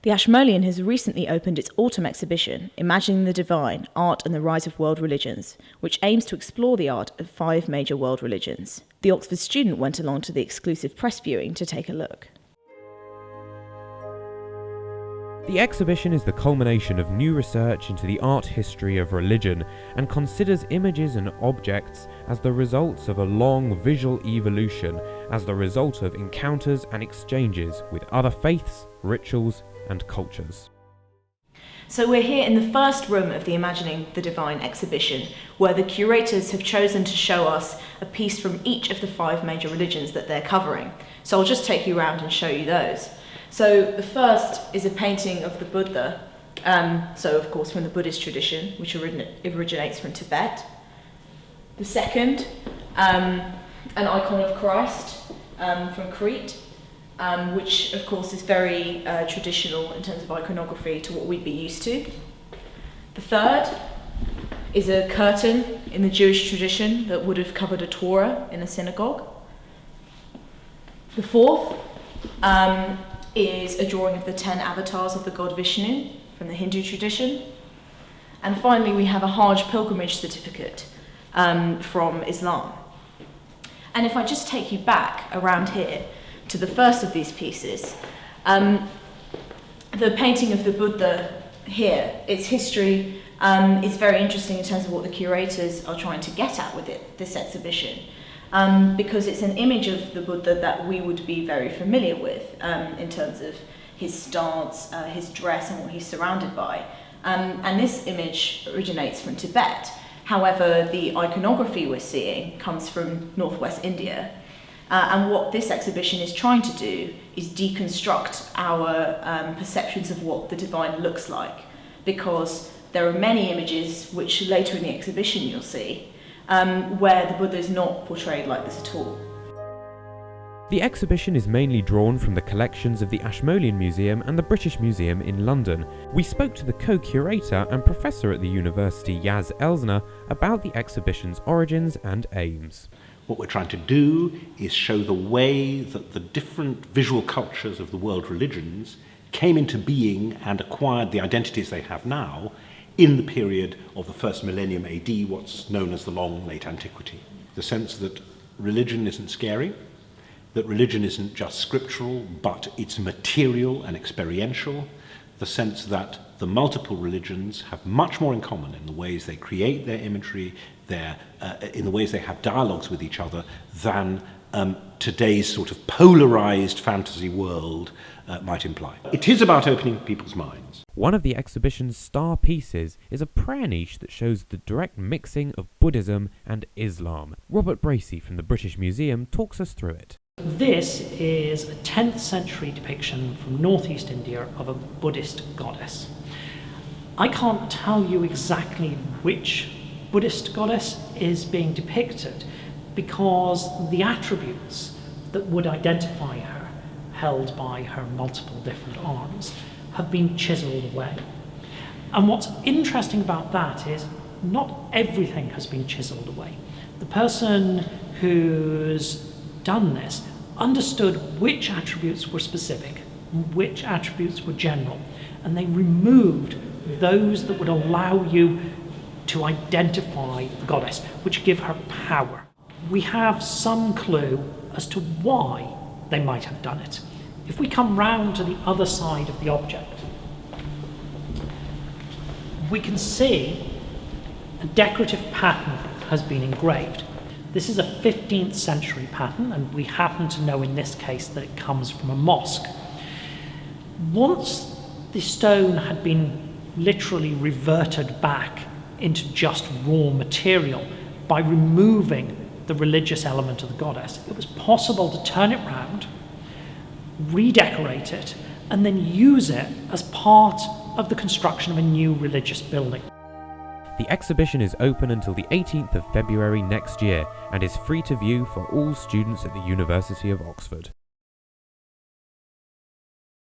The Ashmolean has recently opened its autumn exhibition, Imagining the Divine, Art and the Rise of World Religions, which aims to explore the art of 5 major world religions. The Oxford student went along to the exclusive press viewing to take a look. The exhibition is the culmination of new research into the art history of religion and considers images and objects as the results of a long visual evolution, as the result of encounters and exchanges with other faiths, rituals, and cultures. So we're here in the first room of the Imagining the Divine exhibition, where the curators have chosen to show us a piece from each of the 5 major religions that they're covering. So I'll just take you around and show you those. So the first is a painting of the Buddha, so of course from the Buddhist tradition, which originates from Tibet. The second, an icon of Christ from Crete, which of course is very traditional in terms of iconography to what we'd be used to. The third is a curtain in the Jewish tradition that would have covered a Torah in a synagogue. The fourth is a drawing of the 10 avatars of the god Vishnu from the Hindu tradition. And finally, we have a Hajj pilgrimage certificate from Islam. And if I just take you back around here to the first of these pieces, the painting of the Buddha here, its history is very interesting in terms of what the curators are trying to get at with this exhibition. Because it's an image of the Buddha that we would be very familiar with in terms of his stance, his dress, and what he's surrounded by. And this image originates from Tibet. However, the iconography we're seeing comes from northwest India. And what this exhibition is trying to do is deconstruct our perceptions of what the divine looks like, because there are many images which later in the exhibition you'll see where the Buddha is not portrayed like this at all. The exhibition is mainly drawn from the collections of the Ashmolean Museum and the British Museum in London. We spoke to the co-curator and professor at the university, Yaz Elsner, about the exhibition's origins and aims. What we're trying to do is show the way that the different visual cultures of the world religions came into being and acquired the identities they have now in the period of the first millennium AD, what's known as the long late antiquity. The sense that religion isn't scary, that religion isn't just scriptural, but it's material and experiential. The sense that the multiple religions have much more in common in the ways they create their imagery, in the ways they have dialogues with each other, than today's sort of polarized fantasy world might imply. It is about opening people's minds. One of the exhibition's star pieces is a prayer niche that shows the direct mixing of Buddhism and Islam. Robert Bracey from the British Museum talks us through it. This is a 10th century depiction from northeast India of a Buddhist goddess. I can't tell you exactly which Buddhist goddess is being depicted because the attributes that would identify her, held by her multiple different arms, have been chiseled away. And what's interesting about that is not everything has been chiseled away. The person who's done this understood which attributes were specific, which attributes were general, and they removed those that would allow you to identify the goddess, which give her power. We have some clue as to why they might have done it. If we come round to the other side of the object, we can see a decorative pattern has been engraved. This is a 15th century pattern, and we happen to know in this case that it comes from a mosque. Once the stone had been literally reverted back into just raw material by removing the religious element of the goddess, it was possible to turn it round, redecorate it, and then use it as part of the construction of a new religious building. The exhibition is open until the 18th of February next year and is free to view for all students at the University of Oxford.